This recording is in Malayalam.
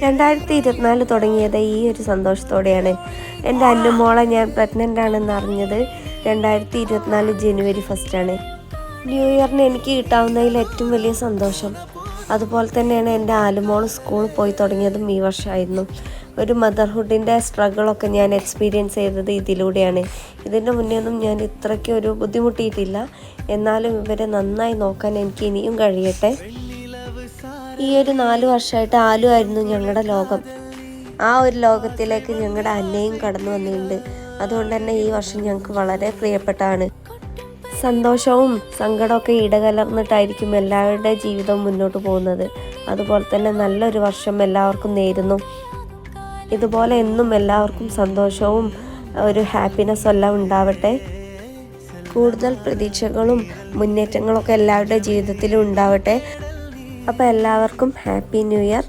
2024 തുടങ്ങിയത് ഈ ഒരു സന്തോഷത്തോടെയാണ്. എൻ്റെ അല്ലുമോളെ ഞാൻ പ്രഗ്നൻ്റ് ആണെന്ന് അറിഞ്ഞത് 2024 ജനുവരി 1 ന്യൂ ഇയറിന് എനിക്ക് കിട്ടാവുന്നതിൽ ഏറ്റവും വലിയ സന്തോഷം. അതുപോലെ തന്നെയാണ് എൻ്റെ ആലുമോൾ സ്കൂളിൽ പോയി തുടങ്ങിയതും ഈ വർഷമായിരുന്നു. ഒരു മദർഹുഡിൻ്റെ സ്ട്രഗിളൊക്കെ ഞാൻ എക്സ്പീരിയൻസ് ചെയ്തത് ഇതിലൂടെയാണ്. ഇതിൻ്റെ മുന്നേ ഒന്നും ഞാൻ ഇത്രയ്ക്ക് ഒരു ബുദ്ധിമുട്ടിയിട്ടില്ല. എന്നാലും ഇവരെ നന്നായി നോക്കാൻ എനിക്ക് ഇനിയും കഴിയട്ടെ. ഈ ഒരു 4 വർഷമായിട്ട് ആലു ആയിരുന്നു ഞങ്ങളുടെ ലോകം. ആ ഒരു ലോകത്തിലേക്ക് ഞങ്ങളുടെ അന്നയും കടന്നു വന്നിട്ടുണ്ട്. അതുകൊണ്ട് തന്നെ ഈ വർഷം ഞങ്ങൾക്ക് വളരെ പ്രിയപ്പെട്ടതാണ്. സന്തോഷവും സങ്കടമൊക്കെ ഇടകലർന്നിട്ടായിരിക്കും എല്ലാവരുടെ ജീവിതവും മുന്നോട്ട് പോകുന്നത്. അതുപോലെ തന്നെ നല്ലൊരു വർഷം എല്ലാവർക്കും നേരുന്നു. ഇതുപോലെ എന്നും എല്ലാവർക്കും സന്തോഷവും ഒരു ഹാപ്പിനെസ്സും എല്ലാം ഉണ്ടാവട്ടെ. കൂടുതൽ പ്രതീക്ഷകളും മുന്നേറ്റങ്ങളൊക്കെ എല്ലാവരുടെ ജീവിതത്തിലും ഉണ്ടാവട്ടെ. അപ്പോൾ എല്ലാവർക്കും ഹാപ്പി ന്യൂ ഇയർ.